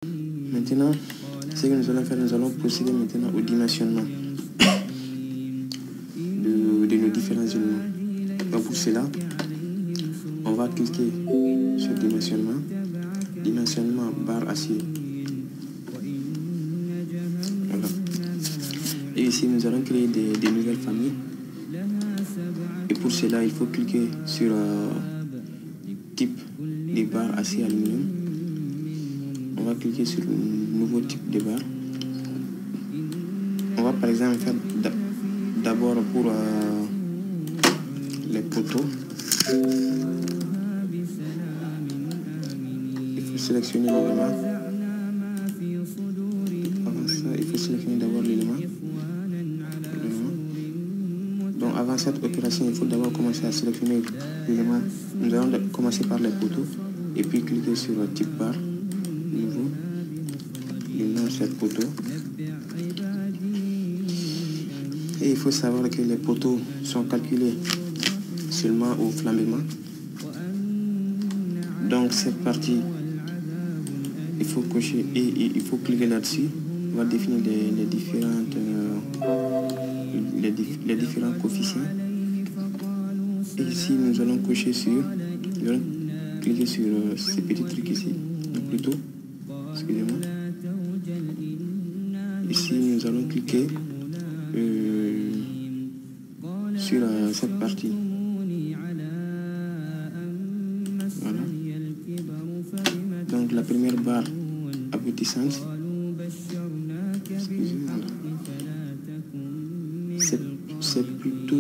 Maintenant, ce que nous allons faire, nous allons procéder maintenant au dimensionnement de nos différents éléments. Donc pour cela, on va cliquer sur dimensionnement barre acier. Voilà. Et ici, nous allons créer des nouvelles familles. Et pour cela, il faut cliquer sur type des barres acier aluminium. On va cliquer sur un nouveau type de barre. On va par exemple faire d'abord pour les poteaux. Il faut sélectionner l'élément. Avant ça, il faut sélectionner d'abord l'élément. Donc avant cette opération, il faut d'abord commencer à sélectionner l'élément. Nous allons commencer par les poteaux et puis cliquer sur type barre. Nouveau. Le nom de cette poteau. Et il faut savoir que les poteaux sont calculés seulement au flambement. Donc cette partie, il faut cocher et il faut cliquer là-dessus. On va définir les différents coefficients. Et ici, nous allons cocher sur, nous allons cliquer sur ces petits trucs ici, plutôt, excusez-moi. Ici, nous allons cliquer sur cette partie. Voilà. Donc la première barre aboutissante, excusez-moi, c'est plutôt,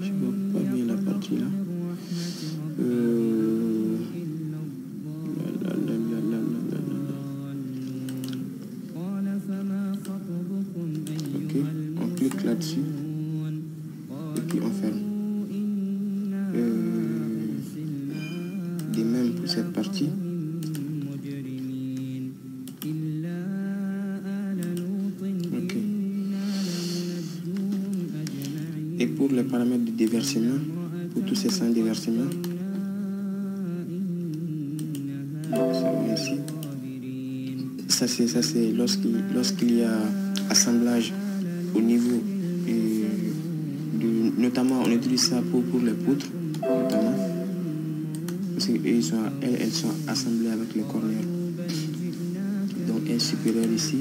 je ne vois pas bien la partie là. Ok, on clique là-dessus et puis on ferme. De même pour cette partie. Ok. Et pour les paramètres de déversement, pour tous ces 100 déversements, ça c'est lorsqu'il y a assemblage au niveau notamment on utilise ça pour les poutres notamment parce qu'elles sont assemblées avec les corners. Donc un supérieur ici,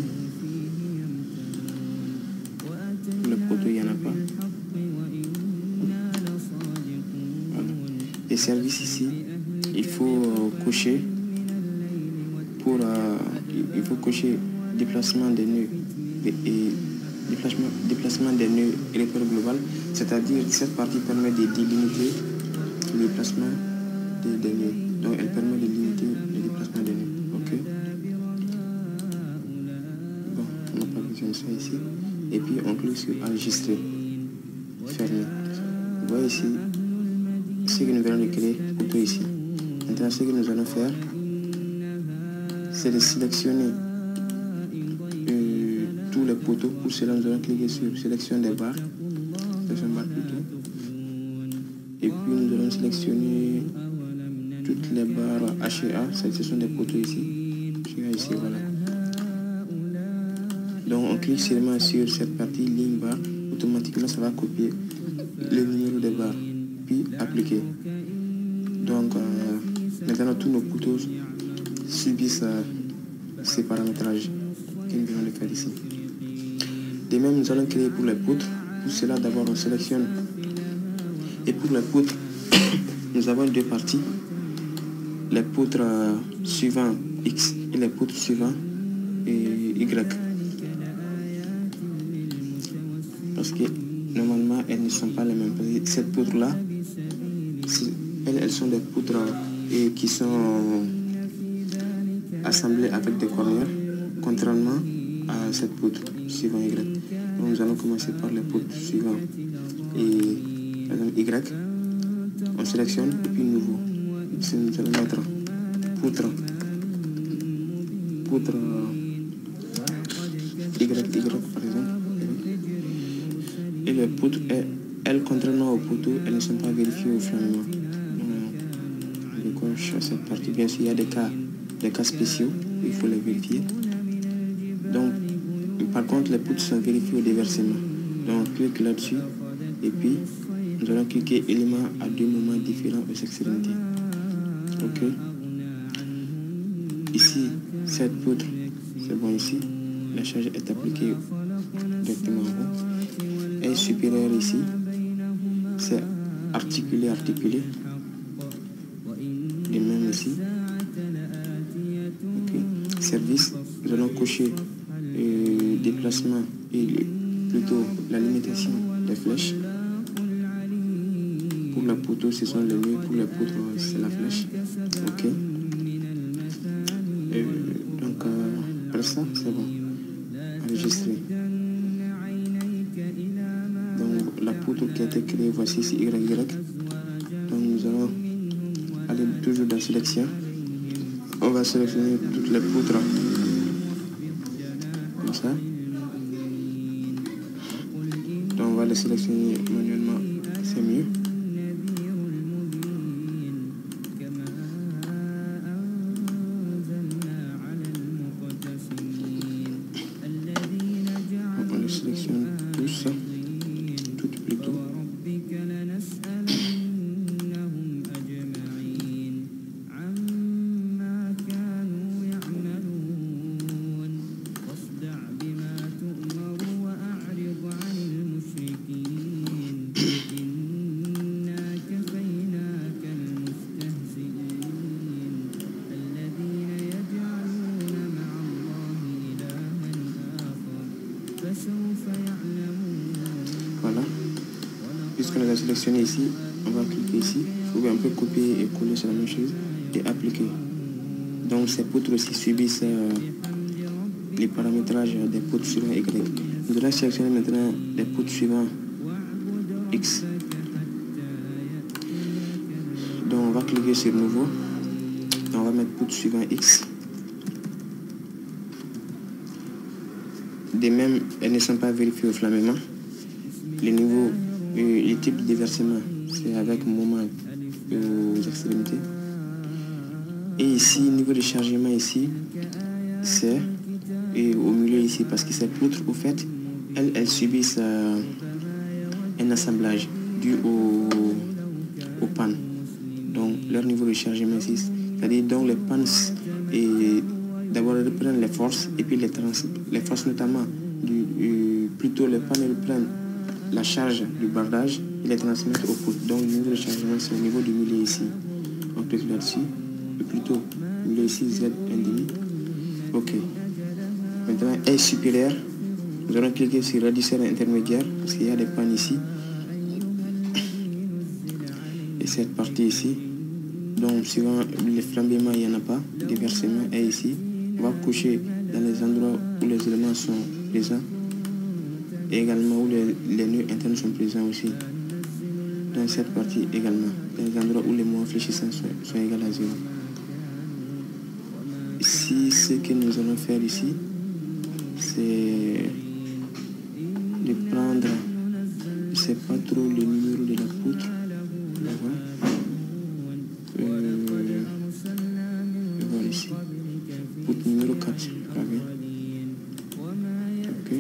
pour le poteau il n'y en a pas. Voilà. Les services ici, il faut cocher pour il faut cocher déplacement des nœuds et déplacement des nœuds et repère global, c'est-à-dire cette partie permet de délimiter le déplacement des nœuds. Donc elle permet de limiter le déplacement des nœuds. Ok. Bon, on n'a pas besoin de ça ici. Et puis on clique sur enregistrer, fermer. Vous voyez ici ce que nous venons de créer plutôt ici. Maintenant ce que nous allons faire, c'est de sélectionner tous les poteaux. Pour cela, nous allons cliquer sur sélection des barres, plutôt. Et puis nous allons sélectionner toutes les barres HEA, ce sont des poteaux ici. HEA ici, voilà. Donc on clique seulement sur cette partie ligne barre, automatiquement ça va copier le numéro des barres, puis appliquer. Donc maintenant tous nos poteaux subissent ces paramétrages que nous venons de faire ici. De même, nous allons créer pour les poutres. Pour cela, d'abord, on sélectionne. Et pour les poutres, nous avons deux parties. Les poutres suivants X et les poutres suivants Y. Parce que normalement, elles ne sont pas les mêmes. Cette poutre-là, elles sont des poutres qui sont assemblées avec des corners, contrairement à cette poutre suivant Y. Donc nous allons commencer par les poutres suivants et par exemple Y. On sélectionne et puis nouveau. Ici nous allons mettre poutre Y par exemple. Et les poutres, elles, contrairement aux poteaux, elles ne sont pas vérifiées au flambement. Je coche cette partie. Bien sûr, il y a des cas des cas spéciaux, il faut les vérifier. Donc, par contre, les poutres sont vérifiées au déversement. Donc, on clique là-dessus et puis nous allons cliquer éléments à 2 moments différents aux extrémités. Ok. Ici, cette poutre, c'est bon ici. La charge est appliquée directement en haut. Et supérieur ici, c'est articulé. De même ici. Ok. Service, nous allons cocher déplacement et plutôt la limitation des flèches. Pour la poutre, ce sont les nœuds. Pour la poutre, c'est la flèche. Ok. Donc, après ça, c'est bon. Enregistrer. Donc, la poutre qui a été créée, voici ici YY. Donc, nous allons aller toujours dans sélection. On va sélectionner toutes les poutres. Comme ça. Donc, on va les sélectionner manuellement. C'est mieux. On les sélectionne tous. Toutes plutôt. Voilà. Puisqu'on les a sélectionnés ici, on va cliquer ici. Vous pouvez un peu copier et coller sur la même chose et appliquer. Donc ces poutres aussi subissent les paramétrages des poutres suivants Y. Nous allons sélectionner maintenant les poutres suivants X. Donc on va cliquer sur nouveau. On va mettre poutre suivant X. De même, elles ne sont pas vérifiées au flammement. Les niveaux, les types de déversement, c'est avec moment aux extrémités. Et ici, niveau de chargement ici, c'est au milieu ici, parce que ces poutres, au fait, elles subissent un assemblage dû aux pannes. Donc, leur niveau de chargement ici, c'est-à-dire donc les pannes, d'abord reprennent les forces et puis les forces notamment, plutôt les pannes reprennent la charge du bardage et les transmettent au poutres. Donc, le niveau de chargement, c'est au niveau du milieu ici. On clique là-dessus, et plutôt, milieu ici, Z1,5. Ok. Maintenant, S supérieur. Nous allons cliquer sur réducteur intermédiaire parce qu'il y a des pannes ici. Et cette partie ici. Donc, suivant les flambements, il n'y en a pas. Déversement est ici. On va coucher dans les endroits où les éléments sont présents. Et également où les nœuds internes sont présents aussi. Dans cette partie également. Dans les endroits où les mots fléchissants sont égaux à 0. Ici, ce que nous allons faire ici, c'est de prendre, je ne sais pas trop le numéro de la poutre. Voilà ici. Poutre numéro 4. Ok.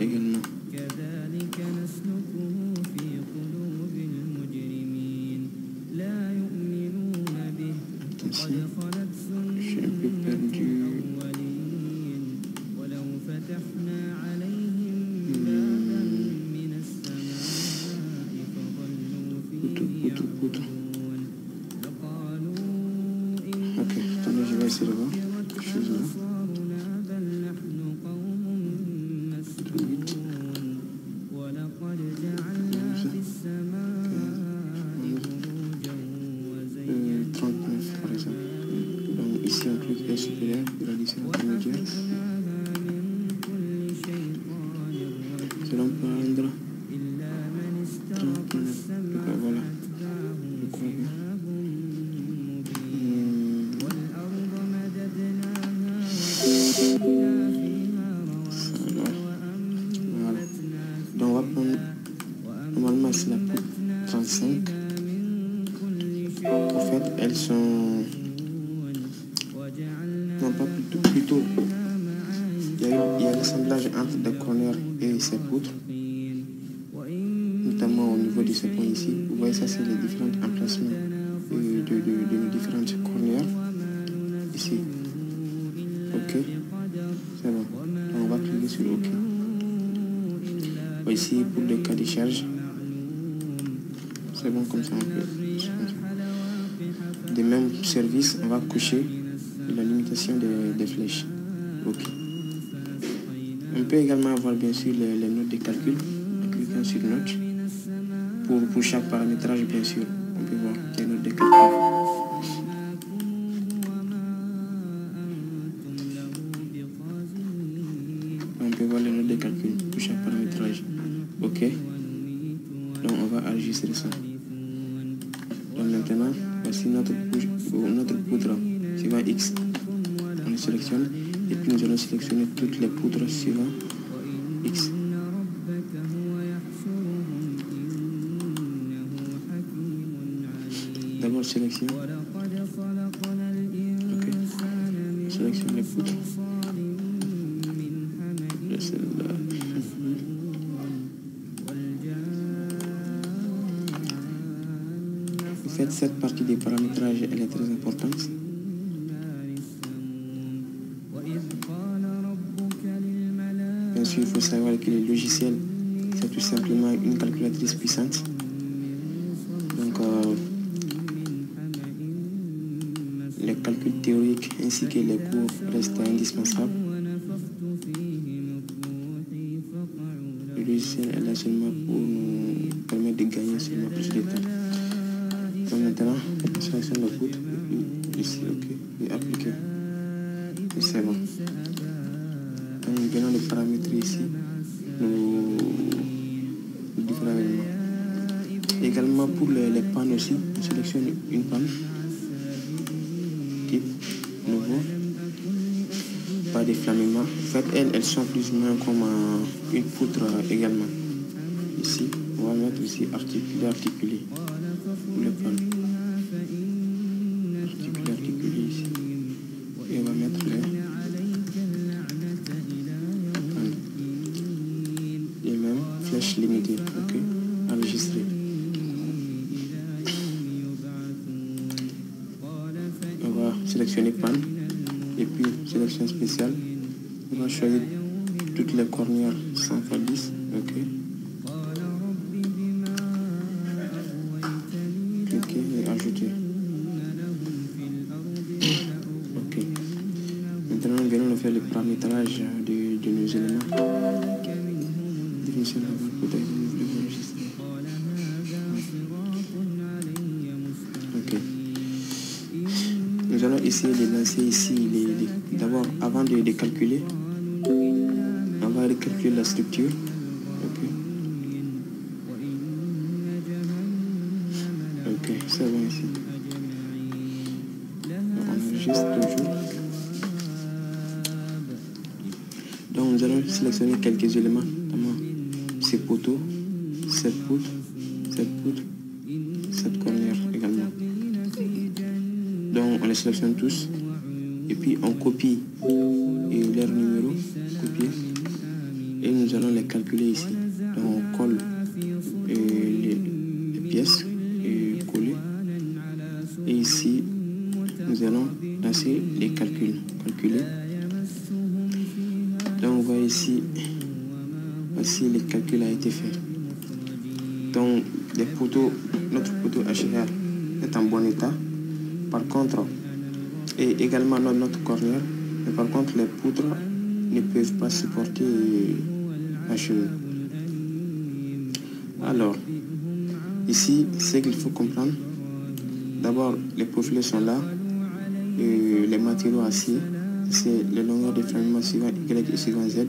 Également. Attention, je suis un peu perdu. Poutre. Ok, attendez, je vais essayer de voir quelque chose là. Poutre 8. 39 par exemple. Donc ici on clique S supérieur, réduction intermédiaire. Nous allons prendre 39. Voilà. Je crois bien. Voilà. Donc on va prendre, normalement c'est la poutre 5. En fait, elles sont... Non, pas plutôt. Il y a l'assemblage entre des corners et ces poutres, notamment au niveau de ce point ici. Vous voyez, ça c'est les différents emplacements de nos différentes corners. Ici. OK. C'est bon. Donc, on va cliquer sur OK. Ici, pour le cas de charge, c'est bon comme ça. Des mêmes services, on va cocher la limitation des flèches. OK. On peut également avoir bien sûr les notes de calcul en cliquant sur notes. Pour chaque paramétrage, bien sûr, on peut voir les notes de calcul. On peut voir les notes de calcul pour chaque paramétrage. OK. Donc on va enregistrer ça. Donc maintenant, voici notre poutre suivant X. On le sélectionne et puis nous allons sélectionner toutes les poutres suivant X. D'abord sélection. OK. Sélectionne les poutres. Celle-là. En fait, cette partie des paramétrages, elle est très importante. Bien sûr, il faut savoir que le logiciel, c'est tout simplement une calculatrice puissante. Donc, les calculs théoriques ainsi que les cours restent indispensables. Le logiciel est là seulement pour nous permettre de gagner seulement plus de temps. Donc maintenant, on sélectionne la poutre, ici, OK, et appliquer. Et c'est bon. Donc venons de paramétrer ici nos différents éléments. Également pour les pannes aussi, on sélectionne une panne, type, nouveau, pas de flamènement. En fait, elles sont plus ou moins comme une poutre également. Ici, on va mettre ici articulé pour les pannes. Articulé ici. Et on va mettre les mêmes flèches limitées. OK, enregistrer. On va sélectionner panne et puis sélection spéciale. On va choisir toutes les cornières 100 x 10. OK. Cliquer et ajouter. OK. Maintenant, nous allons faire le paramétrage de nos éléments. Définition de la bouteille, OK. Nous allons essayer de lancer ici d'abord, avant de calculer, on va recalculer la structure. OK. OK, c'est bon ici. On enregistre toujours. Donc nous allons sélectionner quelques éléments, notamment ces poteaux, cette poutre, cette cornière également. Donc on les sélectionne tous et puis on copie leur numéro, copier, et nous allons les calculer ici. Donc on colle les pièces et coller, et ici nous allons lancer les calculer. Donc on voit ici, voici le calcul a été fait. Donc notre poteau HR est en bon état. Par contre, et également notre cornière, mais par contre les poutres ne peuvent pas supporter la chenille. Alors, ici, ce qu'il faut comprendre, d'abord les profils sont là, et les matériaux acier, c'est les longueurs de flamènement suivant Y et suivant Z,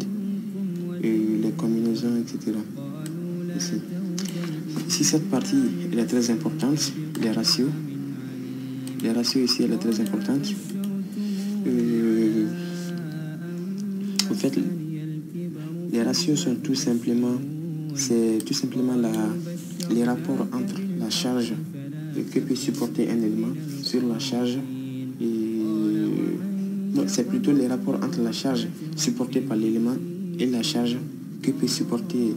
et les combinaisons, etc. Ici, cette partie elle est très importante, les ratios. Les ratios ici, elle est très importante. En fait, les ratios sont tout simplement, c'est tout simplement les rapports entre la charge que peut supporter un élément sur la charge c'est plutôt les rapports entre la charge supportée par l'élément et la charge que peut supporter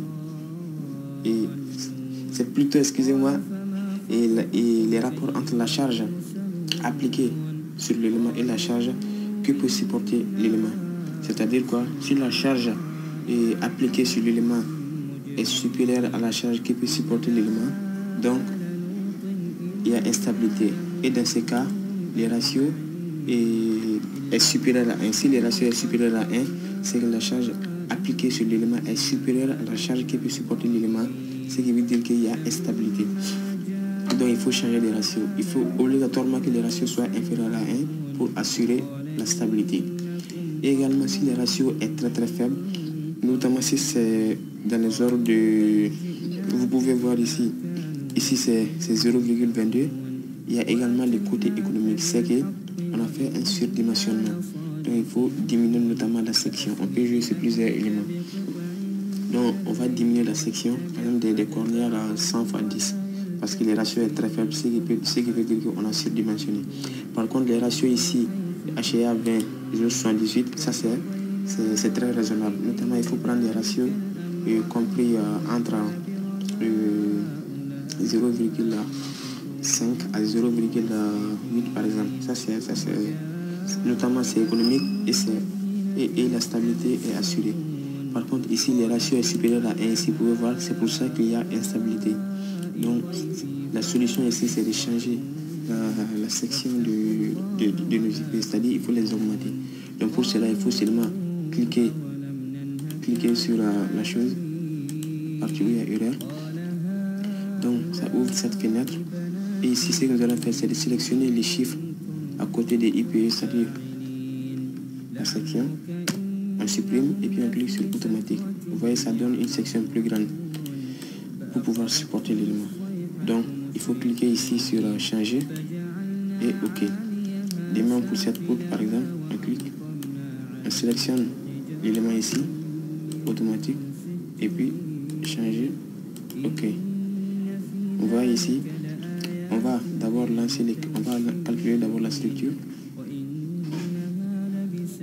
c'est plutôt, excusez-moi, et les rapports entre la charge appliquée sur l'élément et la charge que peut supporter l'élément. C'est-à-dire quoi? Si la charge appliquée sur l'élément est supérieure à la charge qui peut supporter l'élément, donc il y a instabilité. Et dans ces cas, les ratios est supérieur à 1. Si les ratios est supérieur à 1, c'est que la charge appliquée sur l'élément est supérieure à la charge qui peut supporter l'élément, ce qui veut dire qu'il y a instabilité. Donc il faut changer les ratios. Il faut obligatoirement que les ratios soient inférieurs à 1 pour assurer la stabilité. Et également si les ratios est très faible, notamment si c'est dans les ordres de... Vous pouvez voir ici c'est 0,22. Il y a également les côtés économiques, c'est qu'on a fait un surdimensionnement. Donc il faut diminuer notamment la section. On peut jouer sur plusieurs éléments. Donc on va diminuer la section, par exemple des cornières à 100 x 10. Parce que les ratios est très faible, ce qui veut dire qu'on a surdimensionné. Par contre, les ratios ici, HEA 20, 0,78, ça c'est très raisonnable. Notamment, il faut prendre les ratios compris entre 0,5 à 0,8 par exemple. Ça c'est notamment c'est économique et la stabilité est assurée. Par contre, ici, les ratios est supérieur à 1, ici, vous pouvez voir, c'est pour ça qu'il y a instabilité. Donc, la solution ici, c'est de changer la section de nos IP, c'est-à-dire il faut les augmenter. Donc, pour cela, il faut seulement cliquer sur la chose, partie où il y a erreur. Donc, ça ouvre cette fenêtre. Et ici, ce que nous allons faire, c'est de sélectionner les chiffres à côté des IPE, c'est-à-dire la section. On supprime et puis on clique sur automatique. Vous voyez, ça donne une section plus grande pour pouvoir supporter l'élément. Donc, il faut cliquer ici sur changer et OK. De même pour cette poutre, par exemple, on clique, on sélectionne l'élément ici, automatique, et puis changer, OK. On voit ici, on va d'abord calculer d'abord la structure.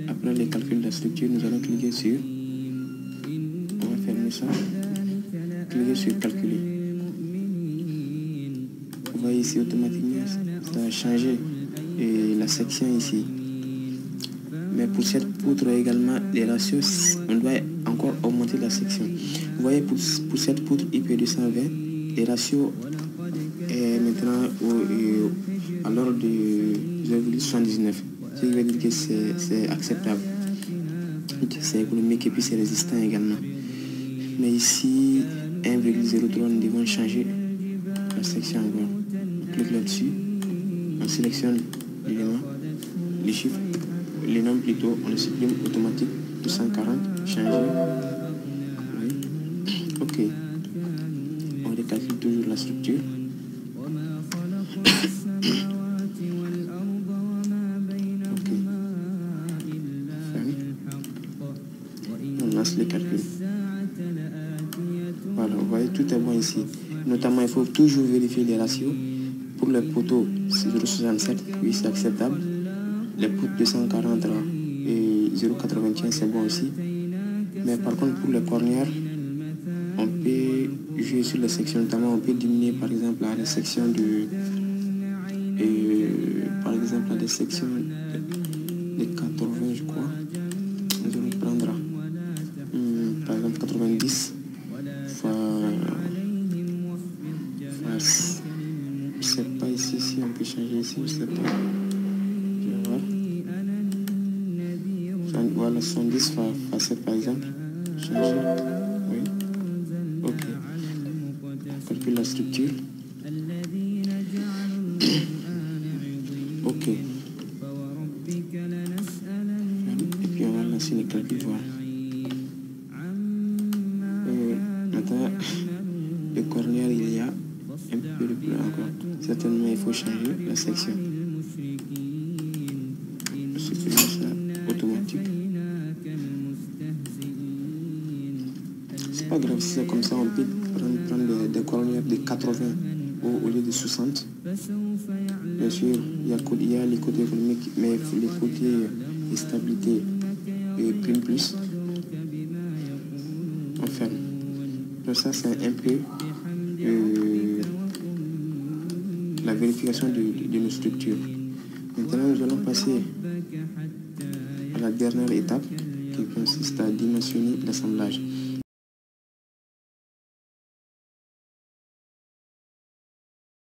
Après les calculs de la structure, nous allons cliquer sur, on va fermer ça, cliquer sur calculer. Vous voyez ici automatiquement, ça a changé la section ici. Mais pour cette poutre également, les ratios, on doit encore augmenter la section. Vous voyez pour cette poutre IP220, les ratios est maintenant à l'ordre de 0,79. Ce qui veut dire que c'est acceptable. C'est économique et puis c'est résistant également. Mais ici, 1,03, nous devons changer la section encore. On clique là-dessus, on sélectionne l'élément, les chiffres, les nombres plutôt, on le supprime automatique, 240, changer. Oui. OK. On recalcule toujours la structure. Les calculs. Voilà, vous voyez, tout est bon ici. Notamment, il faut toujours vérifier les ratios. Pour les poteaux, 0,67, oui, c'est acceptable. Les poutres 240 et 0,81, c'est bon aussi. Mais par contre, pour les cornières, on peut jouer sur les sections. Notamment, on peut diminuer, par exemple, à la section de... par exemple, à des sections de 80, je crois. Nous allons prendre... par exemple 90 je sais pas ici si on peut changer ici, je sais pas. Je vais voir. Voilà, 70 fois 7 par exemple. Changer. Oui. OK. On calcule la structure. OK. Et puis on va lancer les calculs. Voilà. Maintenant, le cornière, il y a un peu de plus encore. Certainement, il faut changer la section. Supprimer ça automatique. pas grave si c'est comme ça, on peut prendre des colonnières de 80 au lieu de 60. Bien sûr, il y a les côtés économiques, mais les côtés stabilité et prime plus, on ferme. Donc ça, c'est un peu la vérification de nos structures. Maintenant, nous allons passer à la dernière étape qui consiste à dimensionner l'assemblage.